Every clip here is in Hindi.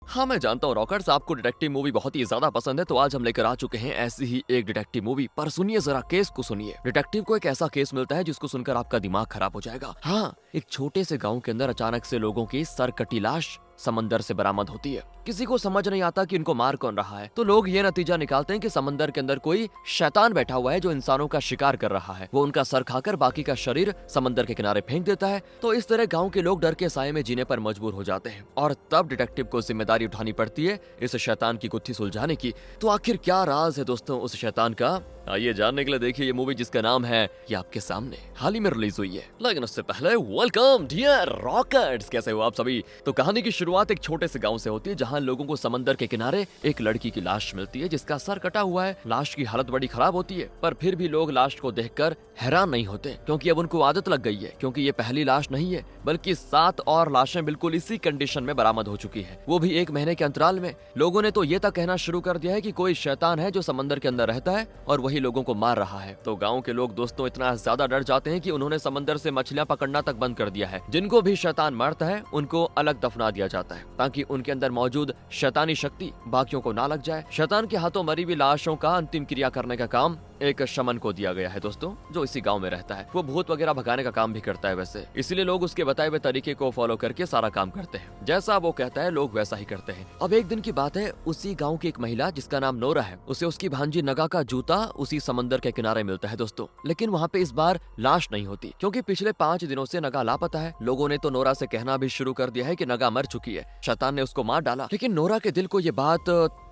हाँ, मैं जानता हूँ रॉकर्स, आपको डिटेक्टिव मूवी बहुत ही ज्यादा पसंद है, तो आज हम लेकर आ चुके हैं ऐसी ही एक डिटेक्टिव मूवी। पर सुनिए जरा, केस को सुनिए। डिटेक्टिव को एक ऐसा केस मिलता है जिसको सुनकर आपका दिमाग खराब हो जाएगा। हाँ, एक छोटे से गांव के अंदर अचानक से लोगों की सर कटी लाश समंदर से बरामद होती है। किसी को समझ नहीं आता कि इनको मार कौन रहा है, तो लोग ये नतीजा निकालते हैं कि समंदर के अंदर कोई शैतान बैठा हुआ है जो इंसानों का शिकार कर रहा है। वो उनका सर खाकर बाकी का शरीर समंदर के किनारे फेंक देता है। तो इस तरह गांव के लोग डर के साए में जीने पर मजबूर हो जाते हैं और तब डिटेक्टिव को जिम्मेदारी उठानी पड़ती है इस शैतान की गुत्थी सुलझाने की। तो आखिर क्या राज है दोस्तों उस शैतान का, आइए जानने के लिए देखिए ये मूवी जिसका नाम है ये आपके सामने हाल ही में रिलीज हुई है। लेकिन उससे पहले वेलकम डियर रॉकर्स, कैसे हो आप सभी। तो कहानी की शुरुआत एक छोटे से गांव से होती है जहां लोगों को समंदर के किनारे एक लड़की की लाश मिलती है जिसका सर कटा हुआ है। लाश की हालत बड़ी खराब होती है, पर फिर भी लोग लाश को देखकर हैरान नहीं होते क्योंकि अब उनको आदत लग गई है। क्योंकि ये पहली लाश नहीं है बल्कि 7 और लाशें बिल्कुल इसी कंडीशन में बरामद हो चुकी है, वो भी 1 महीने के अंतराल में। लोगों ने तो ये तक कहना शुरू कर दिया है कि कोई शैतान है जो समंदर के अंदर रहता है और वही लोगों को मार रहा है। तो गांव के लोग दोस्तों इतना ज्यादा डर जाते हैं कि उन्होंने समंदर से मछलियां पकड़ना तक बंद कर दिया है। जिनको भी शैतान मारता है उनको अलग दफना दिया जाता है ताकि उनके अंदर मौजूद शैतानी शक्ति बाकियों को ना लग जाए। शैतान के हाथों मरी हुई लाशों का अंतिम क्रिया करने का काम एक शमन को दिया गया है दोस्तों, जो इसी गांव में रहता है। वो भूत वगैरह भगाने का काम भी करता है वैसे, इसलिए लोग उसके बताए हुए तरीके को फॉलो करके सारा काम करते हैं। जैसा वो कहता है लोग वैसा ही करते हैं। अब एक दिन की बात है, उसी गांव की एक महिला जिसका नाम नोरा है, उसे उसकी भांजी नगा का जूता उसी समंदर के किनारे मिलता है दोस्तों। लेकिन वहाँ पे इस बार लाश नहीं होती क्योंकि पिछले 5 दिनों से नगा लापता है। लोगों ने तो नोरा से कहना भी शुरू कर दिया है कि नगा मर चुकी है, शैतान ने उसको मार डाला। लेकिन नोरा के दिल को ये बात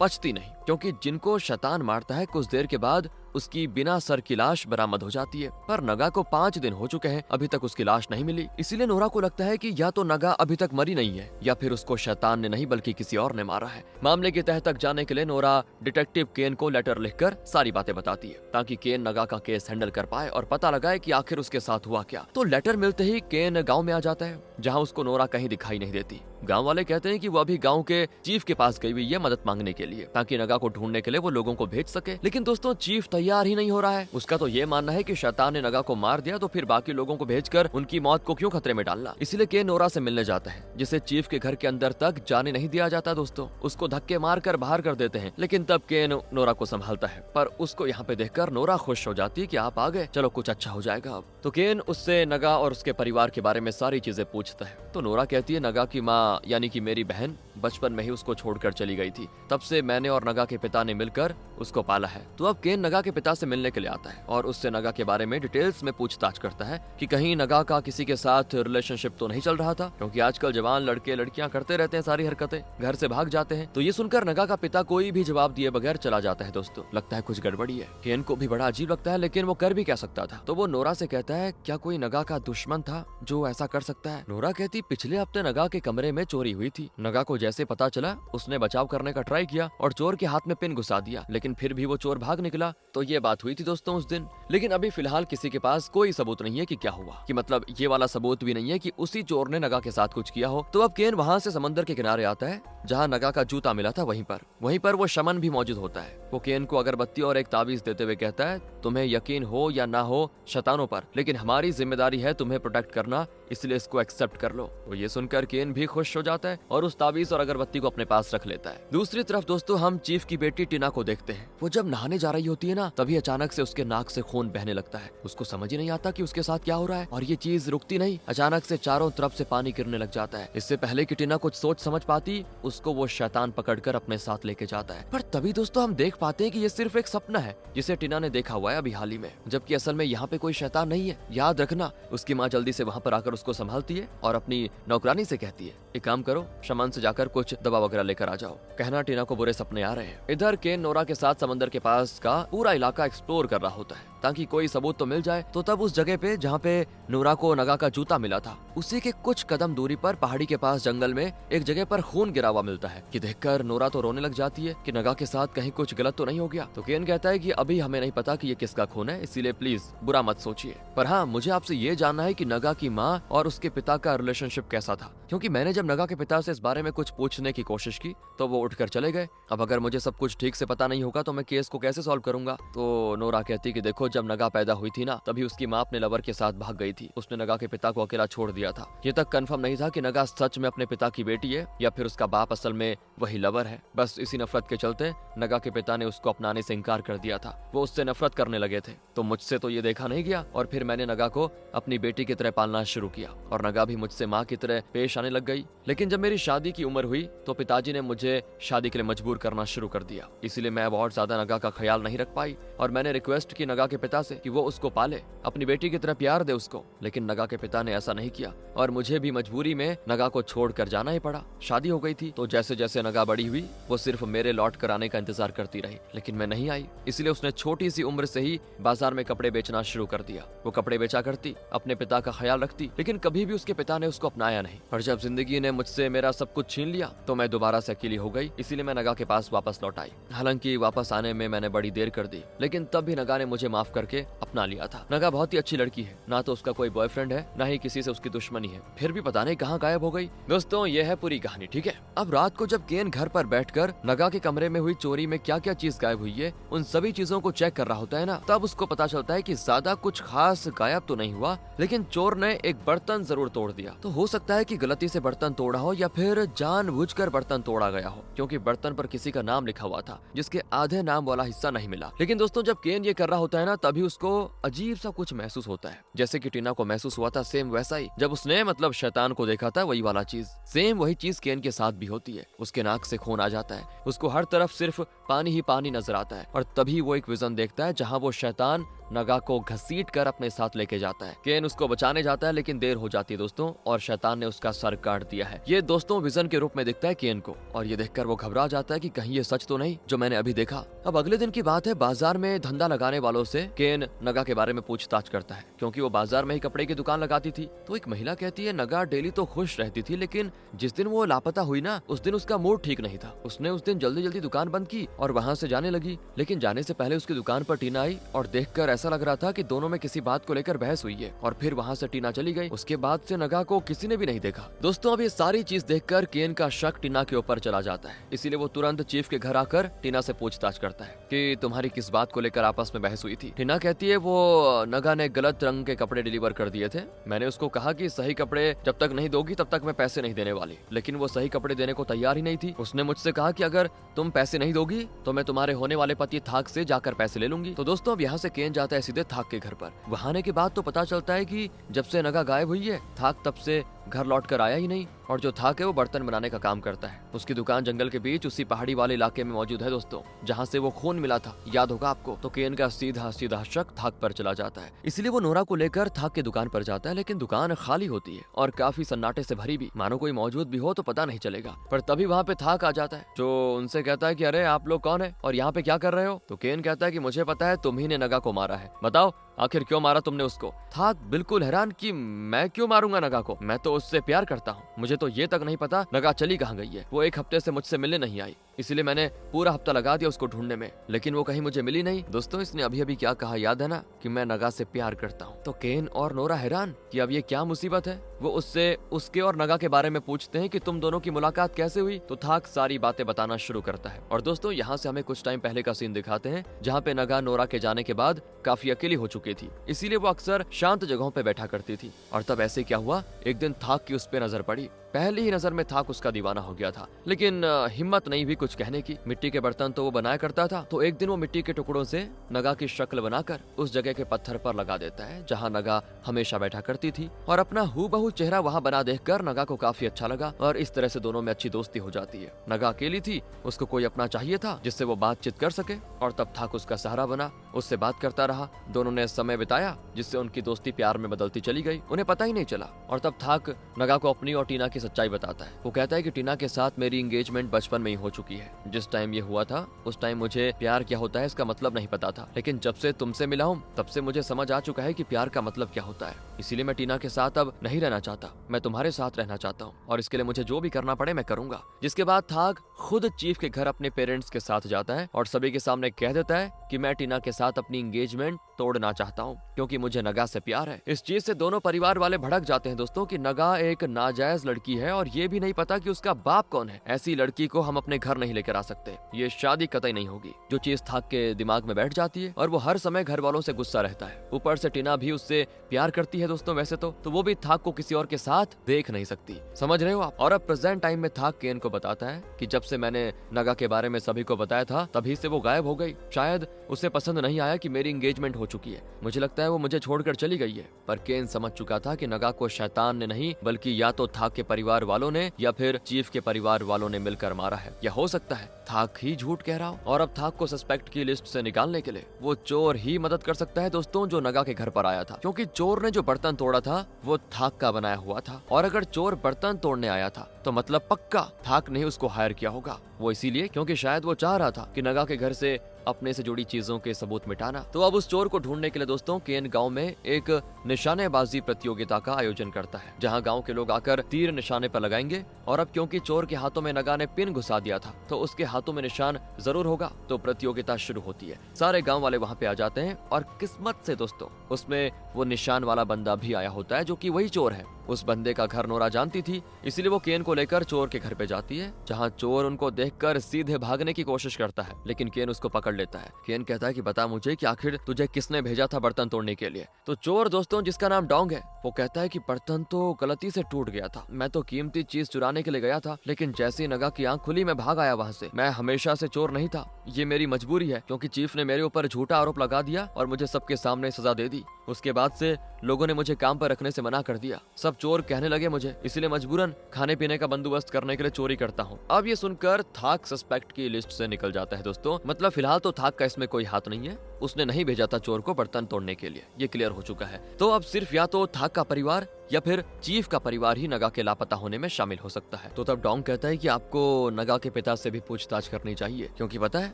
पचती नहीं क्योंकि जिनको शैतान मारता है कुछ देर के बाद उसकी बिना सर की लाश बरामद हो जाती है। पर नगा को 5 दिन हो चुके हैं, अभी तक उसकी लाश नहीं मिली। इसीलिए नोरा को लगता है कि या तो नगा अभी तक मरी नहीं है या फिर उसको शैतान ने नहीं बल्कि किसी और ने मारा है। मामले की तह तक जाने के लिए नोरा डिटेक्टिव केन को लेटर लिखकर सारी बातें बताती है ताकि केन नगा का केस हैंडल कर पाए और पता लगाए कि आखिर उसके साथ हुआ क्या। तो लेटर मिलते ही केन गाँव में आ जाता है जहाँ उसको नोरा कहीं दिखाई नहीं देती। गांव वाले कहते हैं कि वो अभी गांव के चीफ के पास गई हुई है मदद मांगने के लिए ताकि नगा को ढूंढने के लिए वो लोगों को भेज सके। लेकिन दोस्तों चीफ तैयार ही नहीं हो रहा है। उसका तो ये मानना है कि शैतान ने नगा को मार दिया तो फिर बाकी लोगों को भेजकर उनकी मौत को क्यों खतरे में डालना। इसलिए केन नोरा से मिलने जाता है जिसे चीफ के घर के अंदर तक जाने नहीं दिया जाता दोस्तों। उसको धक्के मार कर बाहर कर देते हैं। लेकिन तब केन नोरा को संभालता है, पर उसको यहाँ पे देखकर नोरा खुश हो जाती है कि आप आ गए, चलो कुछ अच्छा हो जाएगा अब। तो केन उससे नगा और उसके परिवार के बारे में सारी चीजें पूछता है। तो नोरा कहती है नगा की माँ यानी कि मेरी बहन बचपन में ही उसको छोड़कर चली गई थी, तब से मैंने और नगा के पिता ने मिलकर उसको पाला है। तो अब केन नगा के पिता से मिलने के लिए आता है और उससे नगा के बारे में डिटेल्स में पूछताछ करता है कि कहीं नगा का किसी के साथ रिलेशनशिप तो नहीं चल रहा था, क्योंकि आजकल जवान लड़के लड़कियां करते रहते हैं सारी हरकतें, घर से भाग जाते हैं। तो ये सुनकर नगा का पिता कोई भी जवाब दिए बगैर चला जाता है दोस्तों। लगता है कुछ गड़बड़ी है। केन को भी बड़ा अजीब लगता है, लेकिन वो कर भी क्या सकता था। तो वो नोरा से कहता है क्या कोई नगा का दुश्मन था जो ऐसा कर सकता है। नोरा कहती पिछले हफ्ते नगा के कमरे में चोरी हुई थी। नगा को जैसे पता चला उसने बचाव करने का ट्राई किया और चोर के हाथ में पिन घुसा दिया, लेकिन फिर भी वो चोर भाग निकला। तो ये बात हुई थी दोस्तों उस दिन। लेकिन अभी फिलहाल किसी के पास कोई सबूत नहीं है कि क्या हुआ, कि मतलब ये वाला सबूत भी नहीं है कि उसी चोर ने नगा के साथ कुछ किया हो। तो अब केन वहाँ से समंदर के किनारे आता है जहाँ नगा का जूता मिला था। वहीं पर वो शमन भी मौजूद होता है। वो केन को अगरबत्ती और एक ताबीज देते हुए कहता है तुम्हें यकीन हो या ना हो शैतानों पर, लेकिन हमारी जिम्मेदारी है तुम्हें प्रोटेक्ट करना, इसलिए इसको एक्सेप्ट कर लो। वो ये सुनकर केन भी खुश हो जाता है और उस ताबीज और अगरबत्ती को अपने पास रख लेता है। दूसरी तरफ दोस्तों हम चीफ की बेटी टीना को देखते हैं। वो जब नहाने जा रही होती है ना, तभी अचानक से उसके नाक से खून बहने लगता है। उसको समझ ही नहीं आता कि उसके साथ क्या हो रहा है और ये चीज रुकती नहीं। अचानक से चारों तरफ से पानी गिरने लग जाता है। इससे पहले कि टीना कुछ सोच समझ पाती, उसको वो शैतान पकड़कर अपने साथ लेके जाता है। पर तभी दोस्तों हम देख पाते हैं कि ये सिर्फ एक सपना है जिसे टीना ने देखा हुआ है अभी हाल ही में, जबकि असल में यहाँ पे कोई शैतान नहीं है। याद रखना। उसकी माँ जल्दी से वहाँ पर आकर उसको संभालती है और अपनी नौकरानी से कहती है एक काम करो, शमन से जाकर कुछ दवा वगैरह लेकर आ जाओ, कहना टीना को बुरे सपने आ रहे हैं। इधर केन नोरा के साथ समंदर के पास का पूरा इलाका एक्सप्लोर कर रहा होता है ताकि कोई सबूत तो मिल जाए। तो तब उस जगह पे जहाँ पे नोरा को नगा का जूता मिला था, उसी के कुछ कदम दूरी पर पहाड़ी के पास जंगल में एक जगह पर खून गिरा हुआ मिलता है। कि देखकर नोरा तो रोने लग जाती है कि नगा के साथ कहीं कुछ गलत तो नहीं हो गया। तो केन कहता है कि अभी हमें नहीं पता कि ये किसका खून है, इसीलिए प्लीज बुरा मत सोचिए। पर हाँ, मुझे आपसे ये जानना है कि नगा की माँ और उसके पिता का रिलेशनशिप कैसा था, क्योंकि मैंने जब नगा के पिता से इस बारे में कुछ पूछने की कोशिश की तो वो उठकर चले गए। अब अगर मुझे सब कुछ ठीक से पता नहीं होगा तो मैं केस को कैसे सॉल्व करूंगा। तो नोरा कहती कि देखो जब नगा पैदा हुई थी ना, तभी उसकी माँ अपने लवर के साथ भाग गई थी। उसने नगा के पिता को अकेला छोड़ दिया था। ये तक कंफर्म नहीं था कि नगा सच में अपने पिता की बेटी है या फिर उसका बाप असल में वही लवर है। बस इसी नफरत के चलते नगा के पिता ने उसको अपनाने से इनकार कर दिया था। वो उससे नफरत करने लगे थे। तो मुझसे तो ये देखा नहीं गया और फिर मैंने नगा को अपनी बेटी की तरह पालना शुरू किया और नगा भी मुझसे माँ की तरह पेश आने लग गई। लेकिन जब मेरी शादी की उम्र हुई तो पिताजी ने मुझे शादी के लिए मजबूर करना शुरू कर दिया। इसीलिए मैं बहुत ज्यादा नगा का ख्याल नहीं रख पाई और मैंने रिक्वेस्ट की नगा के पिता से कि वो उसको पाले, अपनी बेटी की तरह प्यार दे उसको। लेकिन नगा के पिता ने ऐसा नहीं किया और मुझे भी मजबूरी में नगा को छोड़कर जाना ही पड़ा। शादी हो गई थी तो जैसे जैसे नगा बड़ी हुई वो सिर्फ मेरे लौट कर आने का इंतजार करती रही, लेकिन मैं नहीं आई। इसलिए उसने छोटी सी उम्र से ही बाजार में कपड़े बेचना शुरू कर दिया। वो कपड़े बेचा करती, अपने पिता का ख्याल रखती, लेकिन कभी भी उसके पिता ने उसको अपनाया नहीं। और जब जिंदगी ने मुझसे मेरा सब कुछ छीन लिया तो मैं दोबारा से अकेली हो गई। इसीलिए मैं नगा के पास वापस लौट आई। हालांकि वापस आने में मैंने बड़ी देर कर दी, लेकिन तब भी नगा ने मुझे माफ करके अपना लिया था। नगा बहुत ही अच्छी लड़की है, ना तो उसका कोई बॉयफ्रेंड है, ना ही किसी से उसकी दुश्मनी है। फिर भी पता नहीं कहाँ गायब हो गई। दोस्तों ये है पूरी कहानी, ठीक है। अब रात को जब केन घर पर बैठकर नगा के कमरे में हुई चोरी में क्या क्या चीज गायब हुई है उन सभी चीजों को चेक कर रहा होता है ना, तब उसको पता चलता है कि ज्यादा कुछ खास गायब तो नहीं हुआ, लेकिन चोर ने एक बर्तन जरूर तोड़ दिया। तो हो सकता है कि गलती से बर्तन तोड़ा हो या फिर जानबूझकर बर्तन तोड़ा गया हो, क्योंकि बर्तन पर किसी का नाम लिखा हुआ था जिसके आधे नाम वाला हिस्सा नहीं मिला। लेकिन दोस्तों जब केन ये कर रहा होता है ना, तभी उसको अजीब सा कुछ महसूस होता है, जैसे कि टीना को महसूस हुआ था। सेम वैसा ही जब उसने मतलब शैतान को देखा था, वही वाला चीज, सेम वही चीज केन के साथ भी होती है। उसके नाक से खून आ जाता है, उसको हर तरफ सिर्फ पानी ही पानी नजर आता है और तभी वो एक विजन देखता है जहाँ वो शैतान नगा को घसीट कर अपने साथ लेके जाता है। केन उसको बचाने जाता है लेकिन देर हो जाती है दोस्तों, और शैतान ने उसका सर काट दिया है। ये दोस्तों विजन के रूप में दिखता है केन को, और ये देखकर वो घबरा जाता है कि कहीं ये सच तो नहीं जो मैंने अभी देखा। अब अगले दिन की बात है, बाजार में धंधा लगाने वालों से केन नगा के बारे में पूछताछ करता है, क्योंकि वो बाजार में ही कपड़े की दुकान लगाती थी। तो एक महिला कहती है नगा डेली तो खुश रहती थी, लेकिन जिस दिन वो लापता हुई ना, उस दिन उसका मूड ठीक नहीं था। उसने उस दिन जल्दी जल्दी दुकान बंद की और वहाँ से जाने लगी, लेकिन जाने से पहले उसकी दुकान पर टीना आई और देखकर ऐसा लग रहा था कि दोनों में किसी बात को लेकर बहस हुई है, और फिर वहाँ से टीना चली गई। उसके बाद से नगा को किसी ने भी नहीं देखा। दोस्तों अब ये सारी चीज देखकर केन का शक टीना के ऊपर चला जाता है, इसीलिए वो तुरंत चीफ के घर आकर टीना से पूछताछ करता है कि तुम्हारी किस बात को लेकर आपस में बहस हुई थी। टीना कहती है वो नगा ने गलत रंग के कपड़े डिलीवर कर दिए थे। मैंने उसको कहा कि सही कपड़े जब तक नहीं दोगी तब तक मैं पैसे नहीं देने वाली, लेकिन वो सही कपड़े देने को तैयार ही नहीं थी। उसने मुझसे कहा कि अगर तुम पैसे नहीं दोगी तो मैं तुम्हारे होने वाले पति थाक से जाकर पैसे ले लूंगी। तो दोस्तों अब यहाँ से केन जाता है सीधे थाक के घर पर। वहाँ आने के बाद तो पता चलता है कि जब से नगा गायब हुई है, थाक तब से घर लौट कर आया ही नहीं, और जो थाक है वो बर्तन बनाने का काम करता है। उसकी दुकान जंगल के बीच उसी पहाड़ी वाले इलाके में मौजूद है दोस्तों, जहाँ से वो खून मिला था, याद होगा आपको। तो केन का सीधा सीधा शक थाक पर चला जाता है, इसलिए वो नोरा को लेकर थाक की दुकान पर जाता है, लेकिन दुकान खाली होती है और काफी सन्नाटे से भरी भी, मानो कोई मौजूद भी हो तो पता नहीं चलेगा। पर तभी वहाँ पे थाक आ जाता है, जो उनसे कहता है कि अरे आप लोग कौन है और यहाँ पे क्या कर रहे हो। तो केन कहता है कि मुझे पता है तुम ही ने नगा को मारा है, बताओ आखिर क्यों मारा तुमने उसको। थाक बिल्कुल हैरान कि मैं क्यों मारूंगा नगा को, मैं तो उससे प्यार करता हूँ। मुझे तो ये तक नहीं पता नगा चली कहाँ गई है। वो एक हफ्ते से मुझसे मिलने नहीं आई, इसीलिए मैंने पूरा हफ्ता लगा दिया उसको ढूंढने में, लेकिन वो कहीं मुझे मिली नहीं। दोस्तों इसने अभी अभी क्या कहा याद है ना, कि मैं नगा से प्यार करता हूँ। तो केन और नोरा हैरान कि अब ये क्या मुसीबत है। वो उससे उसके और नगा के बारे में पूछते हैं कि तुम दोनों की मुलाकात कैसे हुई। तो थाक सारी बातें बताना शुरू करता है। और दोस्तों यहाँ से हमें कुछ टाइम पहले का सीन दिखाते हैं, जहाँ पे नगा नोरा के जाने के बाद काफी अकेली हो चुकी थी, इसीलिए वो अक्सर शांत जगहों पे बैठा करती थी। और तब ऐसे क्या हुआ, एक दिन थाक की उस पे नजर पड़ी। पहली ही नजर में थाक उसका दीवाना हो गया था, लेकिन हिम्मत नहीं भी कुछ कहने की। मिट्टी के बर्तन तो वो बनाया करता था, तो एक दिन वो मिट्टी के टुकड़ों से नगा की शक्ल बनाकर उस जगह के पत्थर पर लगा देता है जहाँ नगा हमेशा बैठा करती थी, और अपना हूबहू चेहरा वहाँ बना देखकर नगा को काफी अच्छा लगा, और इस तरह से दोनों में अच्छी दोस्ती हो जाती है। नगा अकेली थी, उसको कोई अपना चाहिए था जिससे वो बातचीत कर सके, और तब थाक उसका सहारा बना, उससे बात करता रहा। दोनों ने समय बिताया जिससे उनकी दोस्ती प्यार में बदलती चली गई, उन्हें पता ही नहीं चला। और तब थाक नगा को अपनी और टीना की सच्चाई बताता है। वो कहता है कि टीना के साथ मेरी एंगेजमेंट बचपन में ही हो चुकी है। जिस टाइम ये हुआ था उस टाइम मुझे प्यार क्या होता है इसका मतलब नहीं पता था, लेकिन जब से तुमसे मिला हूँ तब से मुझे समझ आ चुका है कि प्यार का मतलब क्या होता है। इसीलिए मैं टीना के साथ अब नहीं रहना चाहता, मैं तुम्हारे साथ रहना चाहता हूँ, और इसके लिए मुझे जो भी करना पड़े मैं करूंगा। जिसके बाद थाक खुद चीफ के घर अपने पेरेंट्स के साथ जाता है और सभी के सामने कह देता है कि मैं टीना के साथ अपनी एंगेजमेंट तोड़ना चाहता हूँ, क्योंकि मुझे नगा से प्यार है। इस चीज से दोनों परिवार वाले भड़क जाते हैं दोस्तों कि नगा एक नाजायज लड़की लड़की है और ये भी नहीं पता कि उसका बाप कौन है, ऐसी लड़की को हम अपने घर नहीं लेकर आ सकते। ये शादी कतई नहीं होगी। जो चीज थाक के दिमाग में बैठ जाती है और वो हर समय घर वालों से गुस्सा रहता है। ऊपर से टीना भी उससे प्यार करती है दोस्तों वैसे तो वो भी थाक को किसी और के साथ देख नहीं सकती। समझ रहे हो आप? और अब प्रेजेंट टाइम में थाक केन को बताता है कि जब से मैंने नगा के बारे में सभी को बताया था तभी से वो गायब हो गई। शायद उसे पसंद नहीं आया कि मेरी एंगेजमेंट हो चुकी है। मुझे लगता है वो मुझे छोड़कर चली गई है। पर केन समझ चुका था कि नगा को शैतान ने नहीं बल्कि या तो थाक के परिवार वालों ने या फिर चीफ के परिवार वालों ने मिलकर मारा है। या हो सकता है थाक ही झूठ कह रहा हो। और अब थाक को सस्पेक्ट की लिस्ट से निकालने के लिए वो चोर ही मदद कर सकता है दोस्तों, जो नगा के घर पर आया था, क्योंकि चोर ने जो बर्तन तोड़ा था वो थाक का बनाया हुआ था। और अगर चोर बर्तन तोड़ने आया था तो मतलब पक्का थाक ने उसको हायर किया होगा। वो इसीलिए क्योंकि शायद वो चाह रहा था कि नगा के घर से अपने से जुड़ी चीजों के सबूत मिटाना। तो अब उस चोर को ढूंढने के लिए दोस्तों केन गांव में एक निशानेबाजी प्रतियोगिता का आयोजन करता है, जहां गांव के लोग आकर तीर निशाने पर लगाएंगे। और अब क्योंकि चोर के हाथों में नगा ने पिन घुसा दिया था तो उसके हाथों में निशान जरूर होगा। तो प्रतियोगिता शुरू होती है। सारे गांव वाले वहां पे आ जाते हैं और किस्मत से दोस्तों उसमें वो निशान वाला बंदा भी आया होता है, जो कि वही चोर है। उस बंदे का घर नोरा जानती थी, इसीलिए वो केन को लेकर चोर के घर पे जाती है, जहां चोर उनको देखकर सीधे भागने की कोशिश करता है, लेकिन केन उसको पकड़ लेता है। केन कहता है कि बता मुझे कि आखिर तुझे किसने भेजा था बर्तन तोड़ने के लिए। तो चोर दोस्तों जिसका नाम डोंग है वो कहता है कि बर्तन तो गलती से टूट गया था, मैं तो कीमती चीज चुराने के लिए गया था, लेकिन जैसे ही नगा की आंख खुली मैं भाग आया वहां से। मैं हमेशा से चोर नहीं था, ये मेरी मजबूरी है, क्योंकि चीफ ने मेरे ऊपर झूठा आरोप लगा दिया और मुझे सबके सामने सजा दे दी। उसके बाद से लोगों ने मुझे काम पर रखने से मना कर दिया। सब चोर कहने लगे मुझे, इसलिए मजबूरन खाने पीने का बंदोबस्त करने के लिए चोरी करता हूँ। अब ये सुनकर थाक सस्पेक्ट की लिस्ट से निकल जाता है दोस्तों। मतलब फिलहाल तो थाक का इसमें कोई हाथ नहीं है, उसने नहीं भेजा था चोर को बर्तन तोड़ने के लिए, ये क्लियर हो चुका है। तो अब सिर्फ या तो थाक का परिवार या फिर चीफ का परिवार ही नगा के लापता होने में शामिल हो सकता है। तो तब डोंग कहता है कि आपको नगा के पिता से भी पूछताछ करनी चाहिए, क्योंकि पता है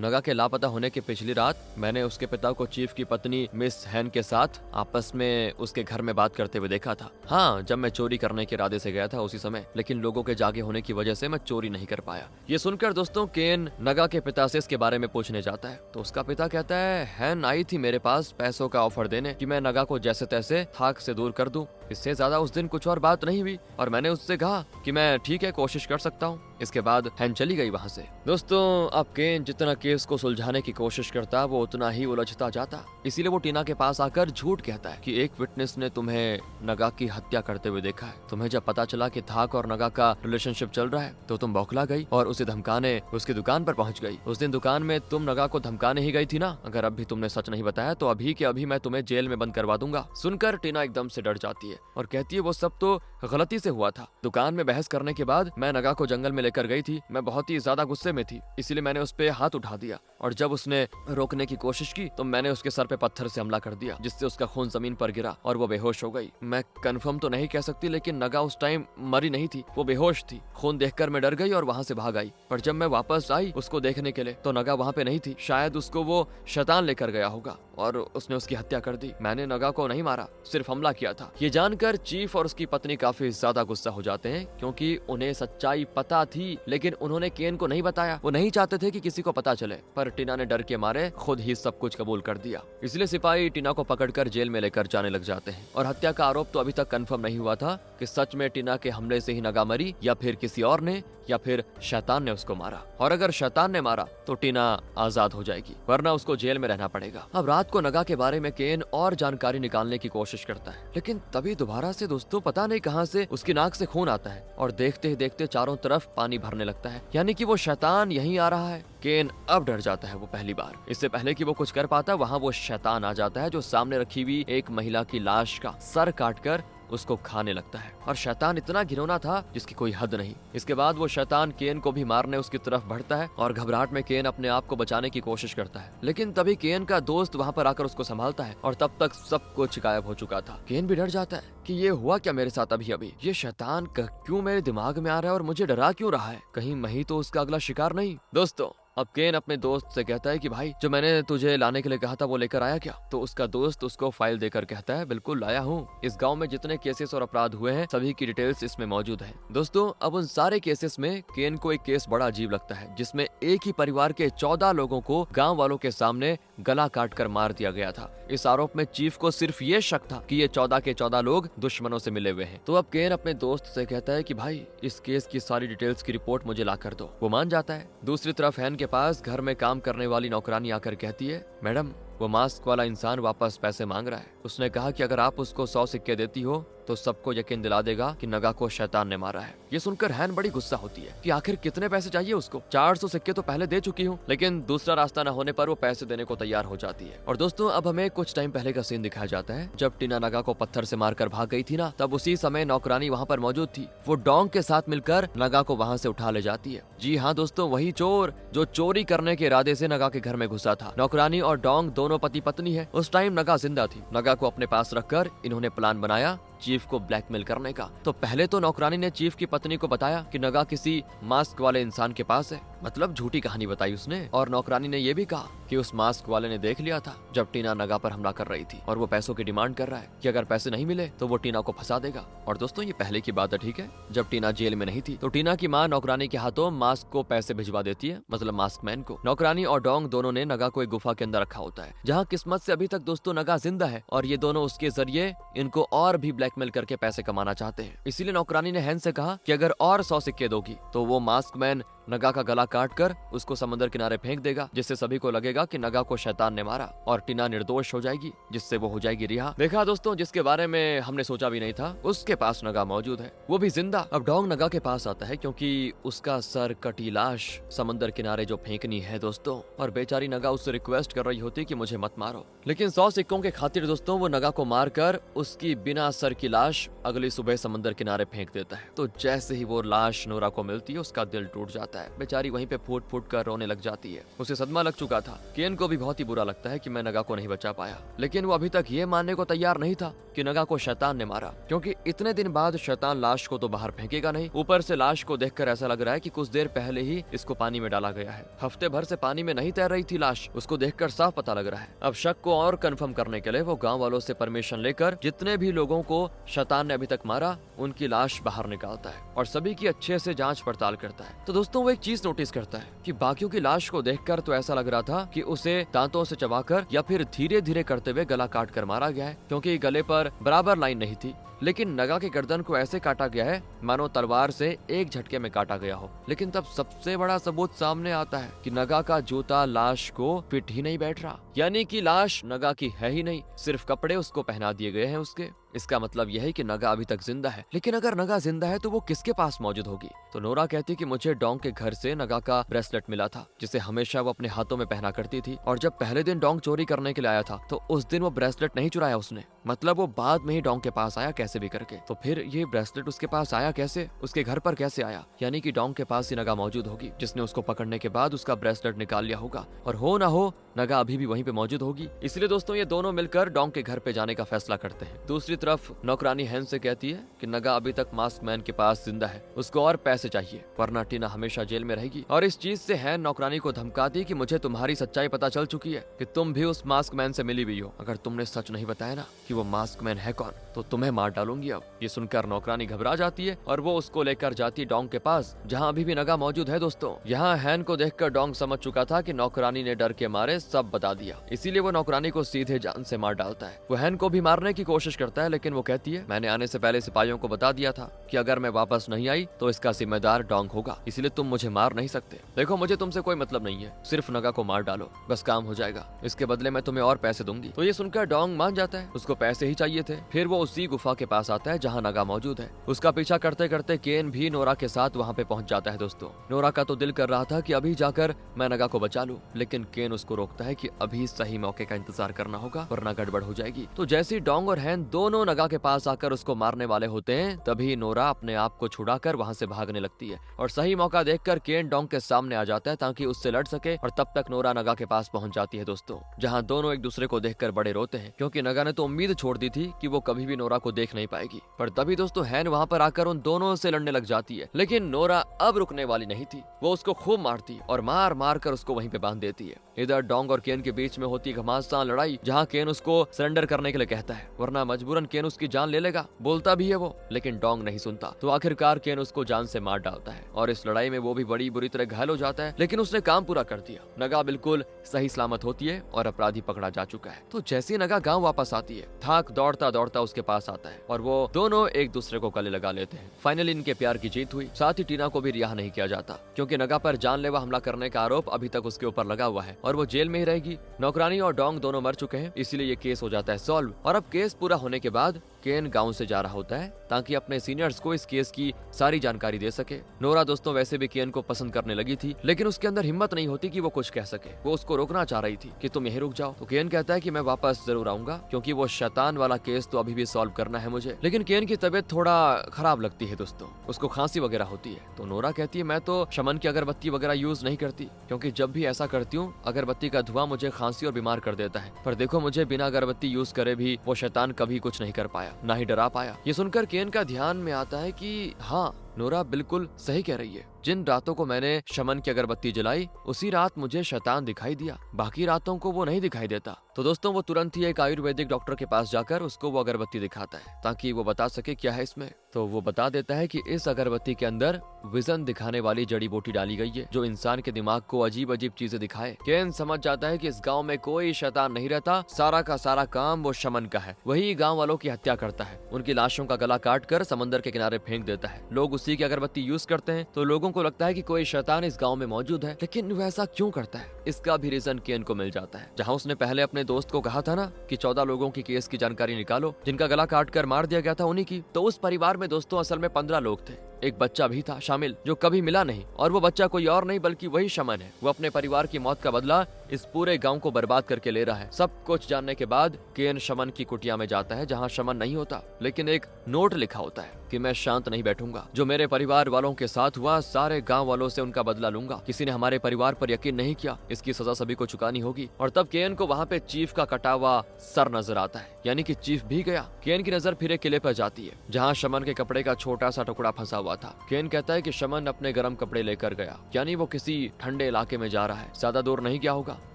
नगा के लापता होने के पिछली रात मैंने उसके पिता को चीफ की पत्नी मिस हैन के साथ आपस में उसके घर में बात करते हुए देखा था। हाँ, जब मैं चोरी करने के इरादे से गया था उसी समय, लेकिन लोगों के जागे होने की वजह से मैं चोरी नहीं कर पाया। ये सुनकर दोस्तों केन नगा के पिता से इसके बारे में पूछने जाता है। तो उसका पिता कहता है हैन आई थी मेरे पास पैसों का ऑफर देने कि मैं नगा को जैसे तैसे थाक से दूर कर दूं। इससे ज्यादा उस दिन कुछ और बात नहीं हुई और मैंने उससे कहा कि मैं ठीक है कोशिश कर सकता हूँ। इसके बाद हैन चली गई वहाँ से। दोस्तों अब केन जितना केस को सुलझाने की कोशिश करता वो उतना ही उलझता जाता, इसीलिए वो टीना के पास आकर झूठ कहता है कि एक विटनेस ने तुम्हें नगा की हत्या करते हुए देखा है। तुम्हें जब पता चला कि थाक और नगा का रिलेशनशिप चल रहा है तो तुम बौखला गई और उसे धमकाने उसकी दुकान पर पहुंच गई। उस दिन दुकान में तुम नगा को धमकाने ही गई थी ना। अगर अब भी तुमने सच नहीं बताया तो अभी के अभी मैं तुम्हें जेल में बंद करवा दूंगा। सुनकर टीना एकदम से डर जाती है और कहती है वो सब तो गलती से हुआ था। दुकान में बहस करने के बाद मैं नगा को जंगल में लेकर गई थी। मैं बहुत ही ज्यादा गुस्से में थी, इसीलिए मैंने उस पे हाथ उठा दिया और जब उसने रोकने की कोशिश की तो मैंने उसके सर पे पत्थर से हमला कर दिया, जिससे उसका खून जमीन पर गिरा और वो बेहोश हो गई। मैं कंफर्म तो नहीं कह सकती, लेकिन नगा उस टाइम मरी नहीं थी, वो बेहोश थी। खून देखकर मैं डर गई और वहाँ से भाग आई। पर जब मैं वापस आई उसको देखने के लिए तो नगा वहाँ पे नहीं थी। शायद उसको वो शैतान लेकर गया होगा और उसने उसकी हत्या कर दी। मैंने नगा को नहीं मारा, सिर्फ हमला किया था। ये जानकर चीफ और उसकी पत्नी काफी ज्यादा गुस्सा हो जाते हैं, क्योंकि उन्हें सच्चाई पता थी लेकिन उन्होंने केन को नहीं बताया। वो नहीं चाहते थे कि किसी को पता चले, पर टीना ने डर के मारे खुद ही सब कुछ कबूल कर दिया। इसलिए सिपाही टीना को पकड़कर जेल में लेकर जाने लग जाते हैं। और हत्या का आरोप तो अभी तक कंफर्म नहीं हुआ था कि सच में टीना के हमले से ही नगा मरी या फिर किसी और ने या फिर शैतान ने उसको मारा। और अगर शैतान ने मारा तो टीना आजाद हो जाएगी, वरना उसको जेल में रहना पड़ेगा। अब रात को नगा के बारे में केन और जानकारी निकालने की कोशिश करता है, लेकिन तभी दोबारा से दोस्तों पता नहीं कहां से उसकी नाक से खून आता है और देखते ही देखते चारों तरफ पानी भरने लगता है, यानी कि वो शैतान यहीं आ रहा है। केन अब डर जाता है वो पहली बार। इससे पहले कि वो कुछ कर पाता वहाँ वो शैतान आ जाता है, जो सामने रखी हुई एक महिला की लाश का सर काटकर उसको खाने लगता है। और शैतान इतना घिनौना था जिसकी कोई हद नहीं। इसके बाद वो शैतान केन को भी मारने उसकी तरफ बढ़ता है और घबराहट में केन अपने आप को बचाने की कोशिश करता है, लेकिन तभी केन का दोस्त वहाँ पर आकर उसको संभालता है और तब तक सब कुछ गायब हो चुका था। केन भी डर जाता है कि ये हुआ क्या मेरे साथ अभी अभी, ये शैतान क्यों मेरे दिमाग में आ रहा है और मुझे डरा क्यों रहा है, कहीं मैं ही तो उसका अगला शिकार नहीं। दोस्तों अब केन अपने दोस्त से कहता है कि भाई जो मैंने तुझे लाने के लिए कहा था वो लेकर आया क्या? तो उसका दोस्त उसको फाइल देकर कहता है बिल्कुल लाया हूँ, इस गाँव में जितने केसेस और अपराध हुए हैं सभी की डिटेल्स इसमें मौजूद है। दोस्तों अब उन सारे केसेस में केन को एक केस बड़ा अजीब लगता है जिसमें एक ही परिवार के 14 लोगों को गाँव वालों के सामने गला काट कर मार दिया गया था। इस आरोप में चीफ को सिर्फ ये शक था कि ये 14 के 14 लोग दुश्मनों से मिले हुए हैं। तो अब केन अपने दोस्त से कहता है कि भाई इस केस की सारी डिटेल्स की रिपोर्ट मुझे ला कर दो। वो मान जाता है। दूसरी तरफ हैन के पास घर में काम करने वाली नौकरानी आकर कहती है मैडम वो मास्क वाला इंसान वापस पैसे मांग रहा है। उसने कहा कि अगर आप उसको 100 सिक्के देती हो तो सबको यकीन दिला देगा कि नगा को शैतान ने मारा है। ये सुनकर हैन बड़ी गुस्सा होती है कि आखिर कितने पैसे चाहिए उसको। 400 सिक्के तो पहले दे चुकी हूँ, लेकिन दूसरा रास्ता न होने पर वो पैसे देने को तैयार हो जाती है। और दोस्तों अब हमें कुछ टाइम पहले का सीन दिखाया जाता है जब टीना नगा को पत्थर से मारकर भाग गई थी ना, तब उसी समय नौकरानी वहाँ पर मौजूद थी। वो डोंग के साथ मिलकर नगा को वहाँ से उठा ले जाती है। जी हाँ दोस्तों, वही चोर जो चोरी करने के इरादे से नगा के घर में घुसा था। नौकरानी और डोंग दोनों पति पत्नी है। उस टाइम नगा जिंदा थी। नगा को अपने पास रखकर इन्होंने प्लान बनाया चीफ को ब्लैकमेल करने का। तो पहले तो नौकरानी ने चीफ की पत्नी को बताया कि नगा किसी मास्क वाले इंसान के पास है, मतलब झूठी कहानी बताई उसने। और नौकरानी ने यह भी कहा कि उस मास्क वाले ने देख लिया था जब टीना नगा पर हमला कर रही थी और वो पैसों की डिमांड कर रहा है कि अगर पैसे नहीं मिले तो वो टीना को फंसा देगा। और दोस्तों ये पहले की बात है, ठीक है। जब टीना जेल में नहीं थी तो टीना की माँ नौकरानी के हाथों मास्क को पैसे भिजवा देती है, मतलब मास्क मैन को। नौकरानी और डोंग दोनों ने नगा को एक गुफा के अंदर रखा होता है जहाँ किस्मत से अभी तक दोस्तों नगा जिंदा है और ये दोनों उसके जरिए इनको और भी ब्लैकमेल करके पैसे कमाना चाहते हैं। इसीलिए नौकरानी ने हैन से कहा कि अगर और 100 सिक्के दोगी तो वो मास्क मैन नगा का गला काट कर उसको समंदर किनारे फेंक देगा, जिससे सभी को लगेगा कि नगा को शैतान ने मारा और टीना निर्दोष हो जाएगी, जिससे वो हो जाएगी रिहा। देखा दोस्तों, जिसके बारे में हमने सोचा भी नहीं था उसके पास नगा मौजूद है, वो भी जिंदा। अब डोंग नगा के पास आता है क्योंकि उसका सर कटी लाश समंदर किनारे जो फेंकनी है दोस्तों, और बेचारी नगा उससे रिक्वेस्ट कर रही होती कि मुझे मत मारो, लेकिन 100 सिक्कों के खातिर दोस्तों वो नगा को मारकर उसकी बिना सर की लाश अगली सुबह समंदर किनारे फेंक देता है। तो जैसे ही वो लाश नोरा को मिलती है उसका दिल टूट जाता है। बेचारी वहीं पे फूट फूट कर रोने लग जाती है। उसे सदमा लग चुका था। केन को भी बहुत ही बुरा लगता है कि मैं नगा को नहीं बचा पाया, लेकिन वो अभी तक ये मानने को तैयार नहीं था कि नगा को शैतान ने मारा, क्योंकि इतने दिन बाद शैतान लाश को तो बाहर फेंकेगा नहीं। ऊपर से लाश को देखकर ऐसा लग रहा है कि कुछ देर पहले ही इसको पानी में डाला गया है। हफ्ते भर से पानी में नहीं तैर रही थी लाश, उसको देखकर साफ पता लग रहा है। अब शक को और कंफर्म करने के लिए वो गांव वालों से परमिशन लेकर जितने भी लोगों को शैतान ने अभी तक मारा उनकी लाश बाहर निकालता है और सभी की अच्छे से जांच पड़ताल करता है। तो दोस्तों वो एक चीज नोटिस करता है कि बाकियों की लाश को देखकर तो ऐसा लग रहा था कि उसे दांतों से चबाकर या फिर धीरे धीरे करते हुए गला काट कर मारा गया है, क्योंकि गले पर बराबर लाइन नहीं थी। लेकिन नगा के गर्दन को ऐसे काटा गया है मानो तलवार से एक झटके में काटा गया हो। लेकिन तब सबसे बड़ा सबूत सामने आता है कि नगा का जूता लाश को फिट ही नहीं बैठ रहा, यानी कि लाश नगा की है ही नहीं, सिर्फ कपड़े उसको पहना दिए गए हैं उसके। इसका मतलब यह है कि नगा अभी तक जिंदा है। लेकिन अगर नगा जिंदा है तो वो किसके पास मौजूद होगी? तो नोरा कहती कि मुझे डोंग के घर से नगा का ब्रेसलेट मिला था जिसे हमेशा वो अपने हाथों में पहना करती थी, और जब पहले दिन डोंग चोरी करने के लिए आया था तो उस दिन वो ब्रेसलेट नहीं चुराया उसने, मतलब वो बाद में ही डोंग के पास आया कैसे भी करके। तो फिर ये ब्रेसलेट उसके पास आया कैसे, उसके घर पर कैसे आया? यानी कि डोंग के पास ही नगा मौजूद होगी जिसने उसको पकड़ने के बाद उसका ब्रेसलेट निकाल लिया होगा, और हो ना हो नगा अभी भी वहीं पे मौजूद होगी। इसलिए दोस्तों ये दोनों मिलकर डोंग के घर पे जाने का फैसला करते हैं। दूसरी तरफ नौकरानी हैन से कहती है कि नगा अभी तक मास्क मैन के पास जिंदा है, उसको और पैसे चाहिए वरना टीना हमेशा जेल में रहेगी। और इस चीज से हैन नौकरानी को धमकाती कि मुझे तुम्हारी सच्चाई पता चल चुकी है कि तुम भी उस मास्क मैन से मिली हुई हो। अगर तुमने सच नहीं बताया ना कि वो मास्क मैन है कौन तो तुम्हें मार डालूंगी। अब ये सुनकर नौकरानी घबरा जाती है और वो उसको लेकर जाती है डोंग के पास जहाँ अभी भी नगा मौजूद है। दोस्तों यहाँ हैन को देखकर डोंग समझ चुका था कि नौकरानी ने डर के मारे सब बता दिया, इसीलिए वो नौकरानी को सीधे जान से मार डालता है। वो हैन को भी मारने की कोशिश करता है, लेकिन वो कहती है मैंने आने से पहले सिपाहियों को बता दिया था कि अगर मैं वापस नहीं आई तो इसका जिम्मेदार डोंग होगा, इसलिए तुम मुझे मार नहीं सकते। देखो मुझे तुमसे कोई मतलब नहीं है, सिर्फ नगा को मार डालो बस काम हो जाएगा, इसके बदले मैं तुम्हें और पैसे दूंगी। तो ये सुनकर डोंग मान जाता है, उसको पैसे ही चाहिए थे। फिर वो उसी गुफा के पास आता है जहाँ नगा मौजूद है। उसका पीछा करते करते केन भी नोरा के साथ वहाँ पे पहुँच जाता है। दोस्तों नोरा का तो दिल कर रहा था कि अभी जाकर मैं नगा को बचा लूं, लेकिन केन उसको रोकता है कि अभी सही मौके का इंतजार करना होगा वरना गड़बड़ हो जाएगी। तो जैसे ही डोंग और हैन दोनों नगा के पास आकर उसको मारने वाले होते हैं तभी नोरा अपने आप को छुड़ाकर वहाँ से भागने लगती है, और सही मौका देखकर केन डोंग के सामने आ जाता है ताकि उससे लड़ सके, और तब तक नोरा नगा के पास पहुँच जाती है। दोस्तों जहाँ दोनों एक दूसरे को देखकर बड़े रोते हैं, क्योंकि नगा ने तो उम्मीद छोड़ दी थी कि वो कभी भी नोरा को देख नहीं पाएगी। पर तभी दोस्तों हैन वहाँ पर आकर उन दोनों से लड़ने लग जाती है, लेकिन नोरा अब रुकने वाली नहीं थी। वो उसको खूब मारती और मार मार कर उसको वहीं पे बांध देती है। इधर डोंग और केन के बीच में होती घमासान लड़ाई, जहाँ केन उसको सरेंडर करने के लिए कहता है, वरना मजबूरन केन उसकी जान ले लेगा। बोलता भी है वो, लेकिन डोंग नहीं सुनता। तो आखिरकार केन उसको जान से मार डालता है और इस लड़ाई में वो भी बड़ी बुरी तरह घायल हो जाता है, लेकिन उसने काम पूरा कर दिया। नगा बिल्कुल सही सलामत होती है और अपराधी पकड़ा जा चुका है। तो जैसे नगा गांव वापस आती है, थाक दौड़ता दौड़ता उसके पास आता है और वो दोनों एक दूसरे को गले लगा लेते हैं। फाइनली इनके प्यार की जीत हुई। साथ ही टीना को भी रिहा नहीं किया जाता, क्योंकि नगा पर जानलेवा हमला करने का आरोप अभी तक उसके ऊपर लगा हुआ है और वो जेल में ही रहेगी। नौकरानी और डोंग दोनों मर चुके हैं, इसीलिए ये केस हो जाता है सॉल्व। और अब केस पूरा होने के बाद केन गांव से जा रहा होता है ताकि अपने सीनियर्स को इस केस की सारी जानकारी दे सके। नोरा दोस्तों वैसे भी केन को पसंद करने लगी थी, लेकिन उसके अंदर हिम्मत नहीं होती कि वो कुछ कह सके। वो उसको रोकना चाह रही थी कि तुम यहीं रुक जाओ। तो केन कहता है कि मैं वापस जरूर आऊंगा, क्योंकि वो शैतान वाला केस तो अभी भी सॉल्व करना है मुझे। लेकिन केन की तबीयत थोड़ा खराब लगती है दोस्तों, उसको खांसी वगैरह होती है। तो नोरा कहती है मैं तो शमन की अगरबत्ती वगैरह यूज नहीं करती, क्योंकि जब भी ऐसा करती हूँ अगरबत्ती का धुआं मुझे खांसी और बीमार कर देता है। पर देखो मुझे बिना अगरबत्ती यूज करे भी वो शैतान कभी कुछ नहीं कर पाया, ना ही डरा पाया। ये सुनकर केन का ध्यान में आता है कि हाँ, नोरा बिल्कुल सही कह रही है। जिन रातों को मैंने शमन की अगरबत्ती जलाई, उसी रात मुझे शैतान दिखाई दिया, बाकी रातों को वो नहीं दिखाई देता। तो दोस्तों वो तुरंत ही एक आयुर्वेदिक डॉक्टर के पास जाकर उसको वो अगरबत्ती दिखाता है, ताकि वो बता सके क्या है इसमें। तो वो बता देता है कि इस अगरबत्ती के अंदर विजन दिखाने वाली जड़ी बूटी डाली गई है, जो इंसान के दिमाग को अजीब अजीब चीजें दिखाए। केन समझ जाता है कि इस गाँव में कोई शैतान नहीं रहता, सारा का सारा काम वो शमन का है। वही गाँव वालों की हत्या करता है, उनकी लाशों का गला काट कर समंदर के किनारे फेंक देता है। लोग उसी की अगरबत्ती यूज करते हैं, तो लोगों को लगता है कि कोई शैतान इस गांव में मौजूद है। लेकिन वो ऐसा क्यों करता है, इसका भी रीजन केन को मिल जाता है। जहां उसने पहले अपने दोस्त को कहा था ना कि 14 लोगों की केस की जानकारी निकालो जिनका गला काट कर मार दिया गया था उन्हीं की, तो उस परिवार में दोस्तों असल में 15 लोग थे। एक बच्चा भी था शामिल, जो कभी मिला नहीं, और वो बच्चा कोई और नहीं बल्कि वही शमन है। वो अपने परिवार की मौत का बदला इस पूरे गांव को बर्बाद करके ले रहा है। सब कुछ जानने के बाद केन शमन की कुटिया में जाता है, जहां शमन नहीं होता, लेकिन एक नोट लिखा होता है कि मैं शांत नहीं बैठूंगा। जो मेरे परिवार वालों के साथ हुआ, सारे गांव वालों से उनका बदला लूंगा। किसी ने हमारे परिवार पर यकीन नहीं किया, इसकी सजा सभी को चुकानी होगी। और तब केन को वहाँ पे चीफ का कटा हुआ सर नजर आता है, यानी कि चीफ भी गया। केन की नजर फिर एक किले पर जाती है, जहाँ शमन के कपड़े का छोटा सा टुकड़ा फंसा हुआ था। केन कहता है कि शमन अपने गर्म कपड़े लेकर गया, यानी वो किसी ठंडे इलाके में जा रहा है, ज्यादा दूर नहीं गया होगा।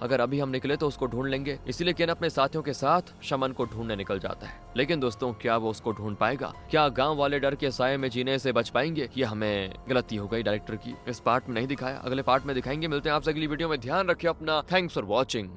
अगर अभी हम निकले तो उसको ढूंढ लेंगे, इसीलिए केन अपने साथियों के साथ शमन को ढूंढने निकल जाता है। लेकिन दोस्तों क्या वो उसको ढूंढ पाएगा? क्या गांव वाले डर के साए में जीने से बच पाएंगे? ये हमें गलती हो गई डायरेक्टर की, इस पार्ट में नहीं दिखाया, अगले पार्ट में दिखाएंगे। मिलते हैं आपसे अगली वीडियो में, ध्यान रखिए अपना। Thanks for watching.